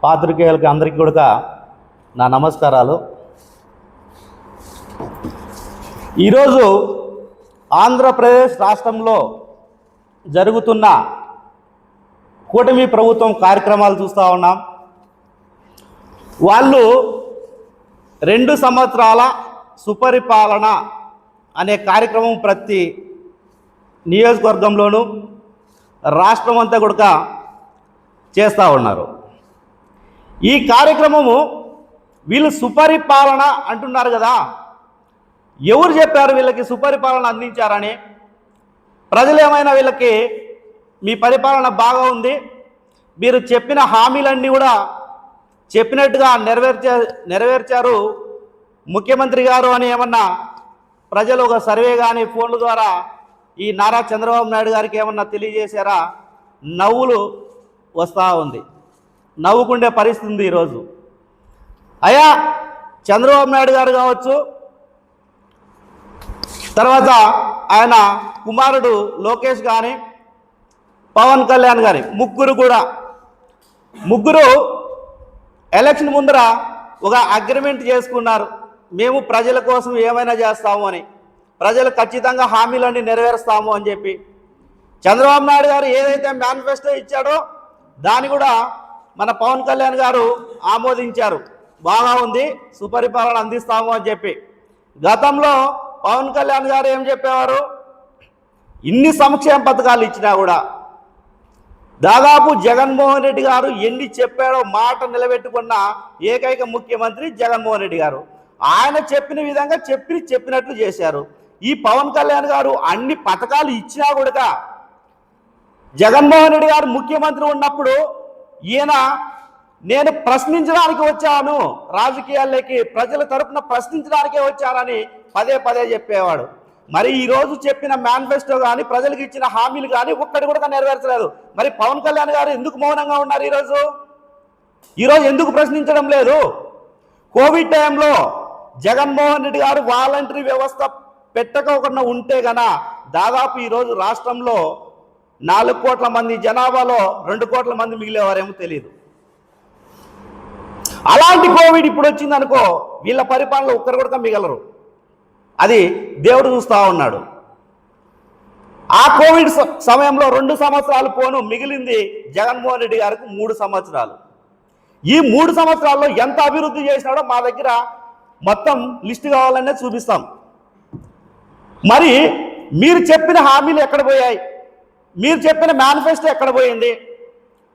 పాత్రికేయులకి అందరికీ కూడా నా నమస్కారాలు. ఈరోజు ఆంధ్రప్రదేశ్ రాష్ట్రంలో జరుగుతున్న కూటమి ప్రభుత్వం కార్యక్రమాలు చూస్తూ ఉన్నాం. వాళ్ళు 2 సంవత్సరాల సుపరిపాలన అనే కార్యక్రమం ప్రతి నియోజకవర్గంలోనూ రాష్ట్రం అంతా కూడా చేస్తూ ఉన్నారు. ఈ కార్యక్రమము వీళ్ళు సుపరిపాలన అంటున్నారు కదా, ఎవరు చెప్పారు వీళ్ళకి సుపరిపాలన అందించారని? ప్రజలు ఏమైనా వీళ్ళకి మీ పరిపాలన బాగా ఉంది, మీరు చెప్పిన హామీలన్నీ కూడా చెప్పినట్టుగా నెరవేర్చారు ముఖ్యమంత్రి గారు అని ఏమన్నా ప్రజలు ఒక సర్వే కానీ ఫోన్ల ద్వారా ఈ నారా చంద్రబాబు నాయుడు గారికి ఏమన్నా తెలియజేశారా? నవ్వులు వస్తూ ఉంది, నవ్వుకుండే పరిస్థితి ఉంది ఈరోజు. అయ్యా చంద్రబాబు నాయుడు గారు కావచ్చు, తర్వాత ఆయన కుమారుడు లోకేష్ కానీ, పవన్ కళ్యాణ్ గారి ముగ్గురు ఎలక్షన్ ముందర ఒక అగ్రిమెంట్ చేసుకున్నారు, మేము ప్రజల కోసం ఏమైనా చేస్తాము అని, ప్రజలు ఖచ్చితంగా హామీలన్నీ నెరవేరుస్తాము అని చెప్పి. చంద్రబాబు నాయుడు గారు ఏదైతే మేనిఫెస్టో ఇచ్చాడో దాన్ని కూడా మన పవన్ కళ్యాణ్ గారు ఆమోదించారు, బాగా ఉంది, సుపరిపాలన అందిస్తాము అని చెప్పి. గతంలో పవన్ కళ్యాణ్ గారు ఏం చెప్పేవారు? ఇన్ని సంక్షేమ పథకాలు ఇచ్చినా కూడా దాదాపు జగన్మోహన్ రెడ్డి గారు ఎన్ని చెప్పాడో మాట నిలబెట్టుకున్న ఏకైక ముఖ్యమంత్రి జగన్మోహన్ రెడ్డి గారు. ఆయన చెప్పిన విధంగా చెప్పినట్లు చేశారు. ఈ పవన్ కళ్యాణ్ గారు అన్ని పథకాలు ఇచ్చినా కూడా జగన్మోహన్ రెడ్డి గారు ముఖ్యమంత్రి ఉన్నప్పుడు ఈయన నేను ప్రశ్నించడానికి వచ్చాను, రాజకీయాల్లోకి ప్రజల తరపున ప్రశ్నించడానికే వచ్చానని పదే పదే చెప్పేవాడు. మరి ఈరోజు చెప్పిన మేనిఫెస్టో కానీ ప్రజలకు ఇచ్చిన హామీలు కానీ ఒక్కటి కూడా నెరవేర్చలేదు. మరి పవన్ కళ్యాణ్ గారు ఎందుకు మౌనంగా ఉన్నారు? ఈరోజు ఎందుకు ప్రశ్నించడం లేదు? కోవిడ్ టైంలో జగన్మోహన్ రెడ్డి గారు వాలంటరీ వ్యవస్థ పెట్టకుండా ఉంటే గన దాదాపు ఈరోజు రాష్ట్రంలో 4 కోట్ల మంది జనాభాలో 2 కోట్ల మంది మిగిలేవారేమో తెలియదు. అలాంటి కోవిడ్ ఇప్పుడు వచ్చిందనుకో, వీళ్ళ పరిపాలన ఒక్కరు కూడా మిగలరు, అది దేవుడు చూస్తూ ఉన్నాడు. ఆ కోవిడ్ సమయంలో 2 సంవత్సరాలు పోను, మిగిలింది జగన్మోహన్ రెడ్డి గారికి 3 సంవత్సరాలు. ఈ 3 సంవత్సరాల్లో ఎంత అభివృద్ధి చేసినాడో మా దగ్గర మొత్తం లిస్టు కావాలనే చూపిస్తాం. మరి మీరు చెప్పిన హామీలు ఎక్కడ పోయాయి? మీరు చెప్పిన మేనిఫెస్టో ఎక్కడ పోయింది?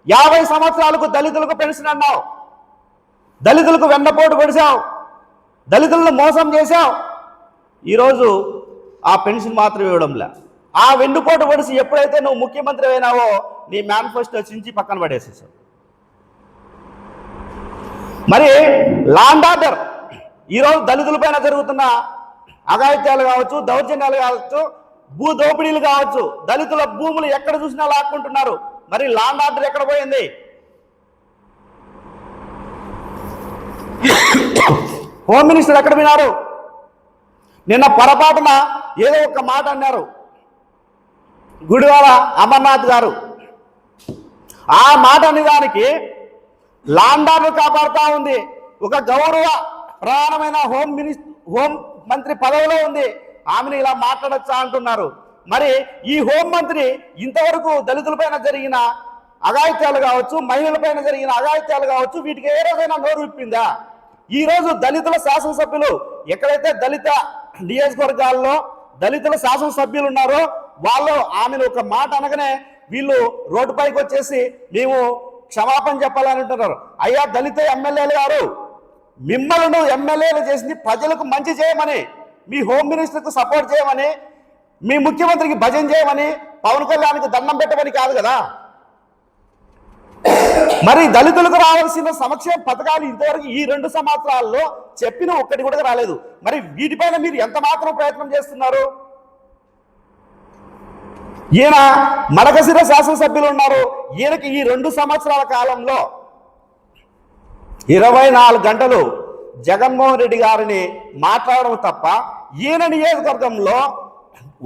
50 సంవత్సరాలకు దళితులకు పెన్షన్ అన్నావు, దళితులకు వెన్నపోటు పొడిచావు, దళితులను మోసం చేశావు. ఈరోజు ఆ పెన్షన్ మాత్రం ఇవ్వడంలే. ఆ వెన్నుపోటు పొడిచి ఎప్పుడైతే నువ్వు ముఖ్యమంత్రి అయినావో నీ మేనిఫెస్టో చించి పక్కన పడేసేసావు. మరి లాండ్ ఆర్డర్ ఈరోజు దళితులపైన జరుగుతున్న అఘాయిత్యాలు కావచ్చు, దౌర్జన్యాలు కావచ్చు, భూ దోపిడీలు కావచ్చు, దళితుల భూములు ఎక్కడ చూసినా లాక్కుంటున్నారు. మరి లాండ్ ఆర్డర్ ఎక్కడ పోయింది? హోమ్ మినిస్టర్ ఎక్కడ విన్నారు? నిన్న పొరపాటున ఏదో ఒక మాట అన్నారు గుడివాడ అమర్నాథ్ గారు. ఆ మాట అనేదానికి లాండ్ ఆర్డర్ కాపాడుతూ ఉంది. ఒక గౌరవ ప్రధానమైన హోం మంత్రి పదవిలో ఉంది, ఆమెను ఇలా మాట్లాడచ్చా అంటున్నారు. మరి ఈ హోం మంత్రి ఇంతవరకు దళితులపైన జరిగిన అఘాయిత్యాలు కావచ్చు, మహిళలపైన జరిగిన అఘాయిత్యాలు కావచ్చు, వీటికి ఏ రోజైనా నోరు విప్పిందా? ఈరోజు దళితుల శాసనసభ్యులు ఎక్కడైతే దళిత నియోజకవర్గాల్లో దళితుల శాసనసభ్యులు ఉన్నారో వాళ్ళు ఆమెను ఒక మాట అనగానే వీళ్ళు రోడ్డుపైకి వచ్చేసి మేము క్షమాపణ చెప్పాలని అంటున్నారు. అయ్యా దళిత ఎమ్మెల్యేలు గారు, మిమ్మల్ని ఎమ్మెల్యేలు చేసింది ప్రజలకు మంచి చేయమని, మీ హోమ్ మినిస్టర్కు సపోర్ట్ చేయమని, మీ ముఖ్యమంత్రికి భజన చేయమని, పవన్ కళ్యాణ్కి దండం పెట్టమని కాదు కదా. మరి దళితులకు రావాల్సిన సంక్షేమ పథకాలు ఇంతవరకు ఈ 2 సంవత్సరాల్లో చెప్పిన ఒక్కటి కూడా రాలేదు. మరి వీటిపైన మీరు ఎంత మాత్రం ప్రయత్నం చేస్తున్నారు? ఈయన మడకశిర శాసనసభ్యులు ఉన్నారు, ఈయనకి ఈ 2 సంవత్సరాల కాలంలో 24 గంటలు జగన్మోహన్ రెడ్డి గారిని మాట్లాడడం తప్ప ఈయన నియోజకవర్గంలో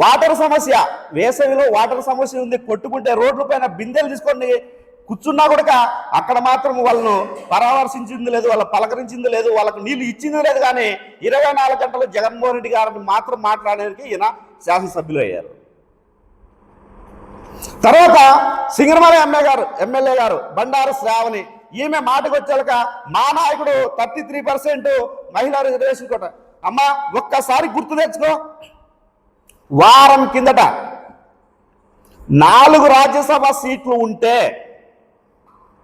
వాటర్ సమస్య, వేసవిలో వాటర్ సమస్య ఉంది, కొట్టుకుంటే రోడ్ల పైన బిందెలు తీసుకొని కూర్చున్నా కూడా అక్కడ మాత్రం వాళ్ళను పరామర్శించింది లేదు, వాళ్ళ పలకరించింది లేదు, వాళ్ళకు నీళ్లు ఇచ్చింది లేదు. కానీ 24 గంటలు జగన్మోహన్ రెడ్డి గారిని మాత్రం మాట్లాడడానికి ఈయన శాసనసభ్యులు అయ్యారు. తర్వాత సింగనమల ఎమ్మెల్యే గారు బండారు శ్రావణి, ఈమె మాటకు వచ్చాక మా నాయకుడు 33% మహిళా రిజర్వేషన్ కోట. అమ్మా ఒక్కసారి గుర్తు తెచ్చుకో, వారం కిందట 4 రాజ్యసభ సీట్లు ఉంటే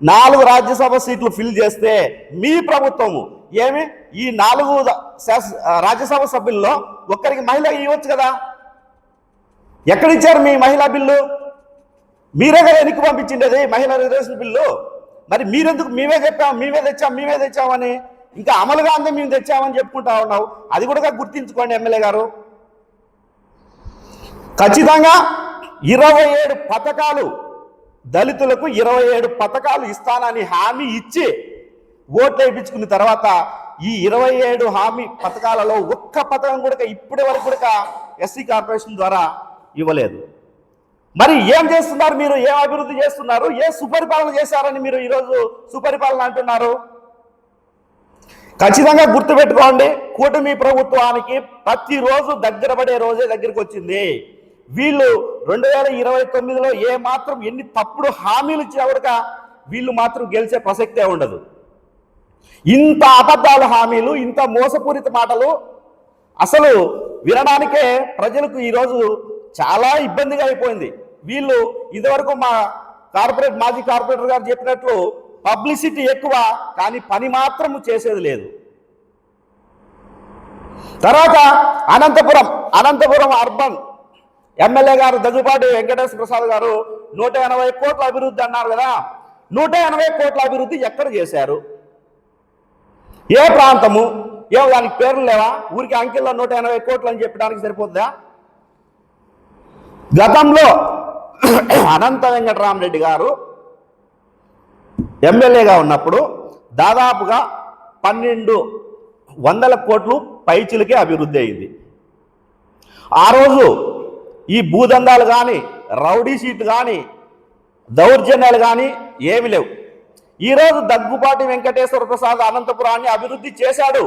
4 రాజ్యసభ సీట్లు ఫిల్ చేస్తే మీ ప్రభుత్వము ఏమి ఈ 4 రాజ్యసభ సభ్యుల్లో ఒక్కరికి మహిళ ఇవ్వచ్చు కదా? ఎక్కడిచ్చారు మీ మహిళా బిల్లు? మీరే కదా వెనక్కి పంపించిండేది మహిళా రిజర్వేషన్ బిల్లు. మరి మీరెందుకు మేమే తెచ్చామని ఇంకా అమలుగా అందే మేము తెచ్చామని చెప్పుకుంటా ఉన్నావు. అది కూడా గుర్తించుకోండి ఎమ్మెల్యే గారు. ఖచ్చితంగా 27 పథకాలు దళితులకు 27 పథకాలు ఇస్తానని హామీ ఇచ్చి ఓట్లు వేయించుకున్న తర్వాత ఈ 27 హామీ పథకాలలో ఒక్క పథకం కూడా ఇప్పటి వరకు కూడా ఎస్సీ కార్పొరేషన్ ద్వారా ఇవ్వలేదు. మరి ఏం చేస్తున్నారు మీరు? ఏం అభివృద్ధి చేస్తున్నారు? ఏ సుపరిపాలన చేశారని మీరు ఈరోజు సుపరిపాలన అంటున్నారు? ఖచ్చితంగా గుర్తుపెట్టుకోండి, కూటమి ప్రభుత్వానికి ప్రతిరోజు దగ్గర పడే రోజే దగ్గరికి వచ్చింది. వీళ్ళు 2029లో ఏ మాత్రం ఎన్ని తప్పుడు హామీలు ఇచ్చినా కూడా వీళ్ళు మాత్రం గెలిచే ప్రసక్తే ఉండదు. ఇంత అబద్ధాల హామీలు, ఇంత మోసపూరిత మాటలు అసలు వినడానికే ప్రజలకు ఈరోజు చాలా ఇబ్బందిగా అయిపోయింది. వీళ్ళు ఇదివరకు మా మాజీ కార్పొరేటర్ గారు చెప్పినట్లు పబ్లిసిటీ ఎక్కువ, కానీ పని మాత్రం చేసేది లేదు. తర్వాత అనంతపురం అర్బన్ ఎమ్మెల్యే గారు దగ్గుబాటి వెంకటేశ్వర ప్రసాద్ గారు 180 కోట్ల అభివృద్ధి అన్నారు కదా. 180 కోట్ల అభివృద్ధి ఎక్కడ చేశారు? ఏ ప్రాంతము? దానికి పేర్లు లేవా? ఊరికి అంకెల్లో 180 కోట్లు అని చెప్పడానికి సరిపోతుందా? గతంలో అనంత వెంకటరామరెడ్డి గారు ఎమ్మెల్యేగా ఉన్నప్పుడు దాదాపుగా 1200 కోట్లు పైచిలకే అభివృద్ధి అయింది. ఆ రోజు ఈ భూదందాలు కానీ, రౌడీ షీట్ కానీ, దౌర్జన్యాలు కానీ ఏమి లేవు. ఈరోజు దగ్గుబాటి వెంకటేశ్వర ప్రసాద్ అనంతపురాన్ని అభివృద్ధి చేశాడు.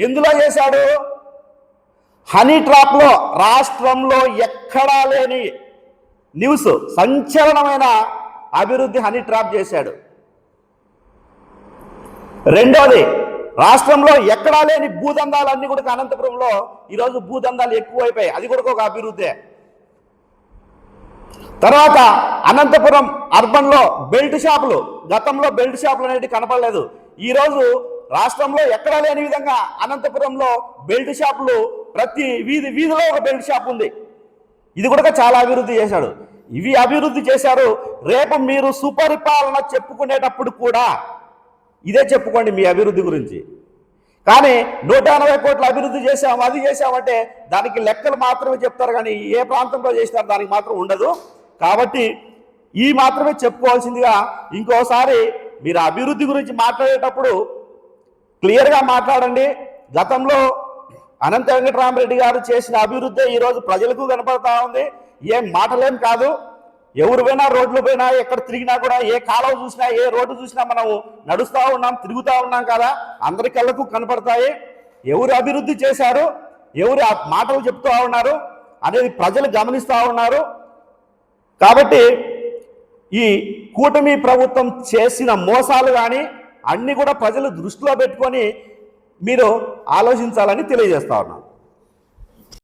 ఎందులో చేశాడు? హనీ ట్రాప్లో రాష్ట్రంలో ఎక్కడా లేని న్యూస్, సంచలనమైన అభివృద్ధి హనీ ట్రాప్ చేశాడు. రెండోది, రాష్ట్రంలో ఎక్కడా లేని భూదందాలన్నీ కూడా అనంతపురంలో ఈరోజు భూదందాలు ఎక్కువైపోయాయి. అది కూడా ఒక అభివృద్ధి. తర్వాత అనంతపురం అర్బన్లో బెల్ట్ షాపులు, గతంలో బెల్ట్ షాపులు అనేవి కనపడలేదు. ఈరోజు రాష్ట్రంలో ఎక్కడా లేని విధంగా అనంతపురంలో బెల్ట్ షాపులు, ప్రతి వీధిలో ఒక బెల్ట్ షాప్ ఉంది. ఇది కూడా చాలా అభివృద్ధి చేశాడు. ఇవి అభివృద్ధి చేశారు. రేపు మీరు సుపరిపాలన చెప్పుకునేటప్పుడు కూడా ఇదే చెప్పుకోండి మీ అభివృద్ధి గురించి. కానీ 180 కోట్ల అభివృద్ధి చేశాము, అది చేశామంటే దానికి లెక్కలు మాత్రమే చెప్తారు, కానీ ఏ ప్రాంతంలో చేసినారు దానికి మాత్రం ఉండదు. కాబట్టి ఈ మాత్రమే చెప్పుకోవాల్సిందిగా, ఇంకోసారి మీరు అభివృద్ధి గురించి మాట్లాడేటప్పుడు క్లియర్గా మాట్లాడండి. గతంలో అనంత వెంకటరామరెడ్డి గారు చేసిన అభివృద్ధి ఈరోజు ప్రజలకు కనపడతా ఉంది. ఏం మాటలేం కాదు. ఎవరు పోయినా, రోడ్లు పోయినా, ఎక్కడ తిరిగినా కూడా, ఏ కాలువ చూసినా, ఏ రోడ్డు చూసినా మనం నడుస్తూ ఉన్నాం, తిరుగుతూ ఉన్నాం కదా, అందరి కళ్ళకు కనపడతాయి. ఎవరు అభివృద్ధి చేశారు, ఎవరు మాటలు చెప్తూ ఉన్నారు అనేది ప్రజలు గమనిస్తూ ఉన్నారు. కాబట్టి ఈ కూటమి ప్రభుత్వం చేసిన మోసాలు కానీ అన్నీ కూడా ప్రజలు దృష్టిలో పెట్టుకొని మీరు ఆలోచించాలని తెలియజేస్తా ఉన్నాను.